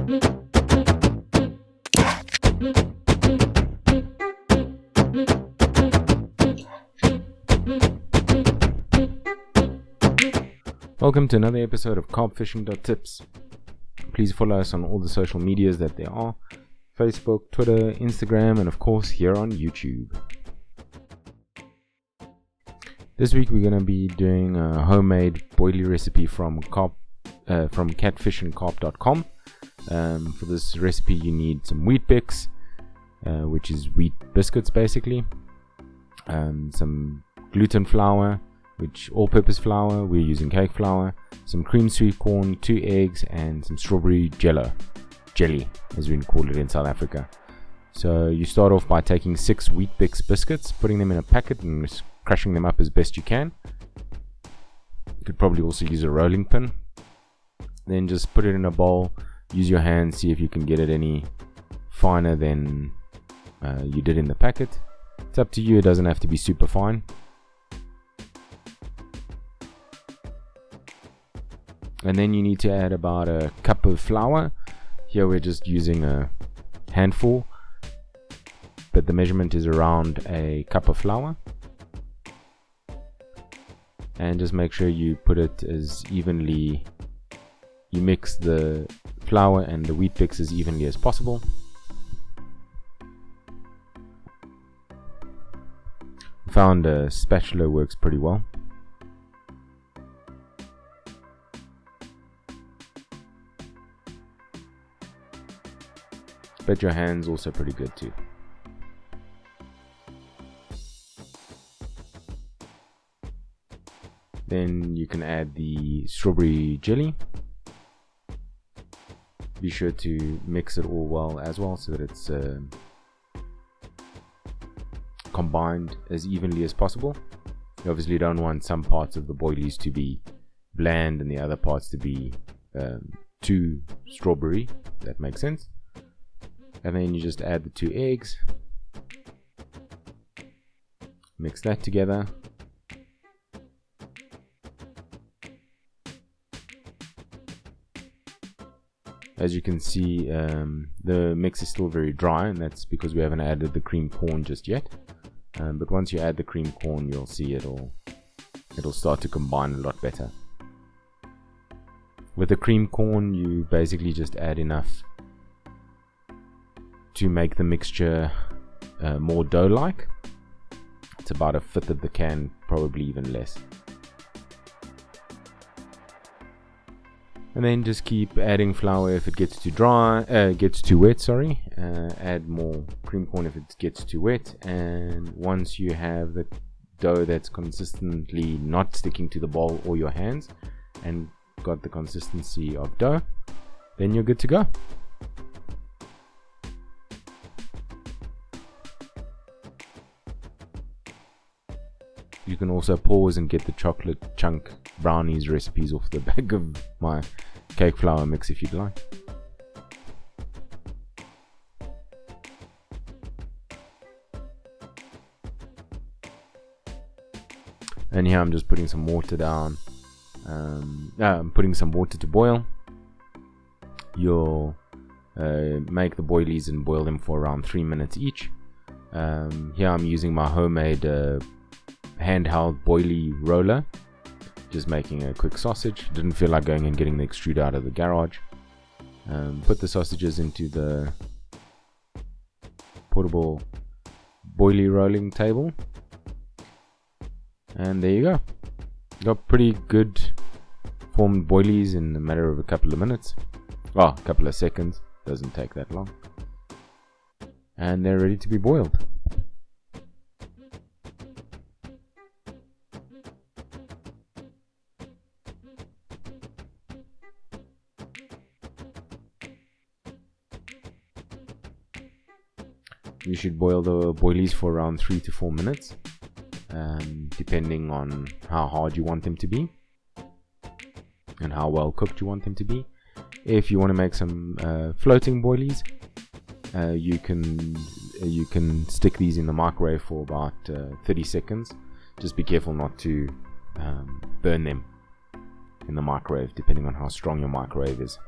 Welcome to another episode of CarpFishing.Tips. Please follow us on all the social medias that there are: Facebook, Twitter, Instagram, and of course here on YouTube. This week we're going to be doing a homemade boilie recipe from Catfish and carp.com. For this recipe you need some Weet-bix, which is wheat biscuits basically, some gluten flour, which all-purpose flour, we're using cake flour, some cream sweet corn, 2 eggs, and some strawberry jelly as we call it in South Africa. So you start off by taking 6 Weet-bix biscuits, putting them in a packet and crushing them up as best you can. You could probably also use a rolling pin. Then just put it in a bowl, use your hand, see if you can get it any finer than you did in the packet. It's up to you, it doesn't have to be super fine. And then you need to add about a cup of flour. Here we're just using a handful, but the measurement is around a cup of flour. And just make sure you put it as evenly, you mix the flour and the Weet-bix as evenly as possible. Found a spatula works pretty well. But your hand's also pretty good too. Then you can add the strawberry jelly. Be sure to mix it all well as well so that it's combined as evenly as possible. You obviously don't want some parts of the boilies to be bland and the other parts to be too strawberry. That makes sense. And then you just add the 2 eggs, mix that together. As you can see, the mix is still very dry, and that's because we haven't added the cream corn just yet. But once you add the cream corn, you'll see it'll start to combine a lot better. With the cream corn, you basically just add enough to make the mixture more dough-like. It's about 1/5 of the can, probably even less. And then just keep adding flour if it gets too wet. Add more cream corn if it gets too wet. And once you have the dough that's consistently not sticking to the bowl or your hands and got the consistency of dough, then you're good to go. You can also pause and get the chocolate chunk brownies recipes off the back of my cake flour mix if you'd like. And here I'm just putting some water down. I'm putting some water to boil. You'll make the boilies and boil them for around 3 minutes each. Here I'm using my homemade handheld boilie roller, just making a quick sausage. Didn't feel like going and getting the extruder out of the garage. Put the sausages into the portable boilie rolling table, and there you go. Got pretty good formed boilies in a matter of a couple of minutes. Well, a couple of seconds, doesn't take that long, and they're ready to be boiled. You should boil the boilies for around 3 to 4 minutes, depending on how hard you want them to be and how well cooked you want them to be. If you want to make some floating boilies, you can stick these in the microwave for about 30 seconds. Just be careful not to burn them in the microwave, depending on how strong your microwave is.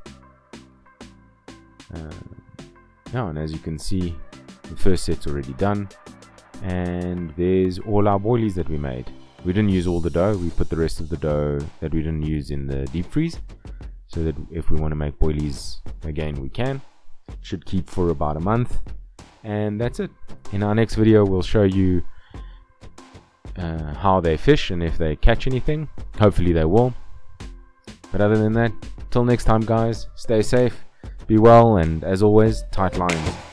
Yeah, and as you can see, the first set's already done, and there's all our boilies that we made. We didn't use all the dough. We put the rest of the dough that we didn't use in the deep freeze, so that if we want to make boilies again, we can. Should keep for about a month, and that's it. In our next video, we'll show you how they fish and if they catch anything. Hopefully they will. But other than that, till next time guys, stay safe, be well, and as always, tight lines.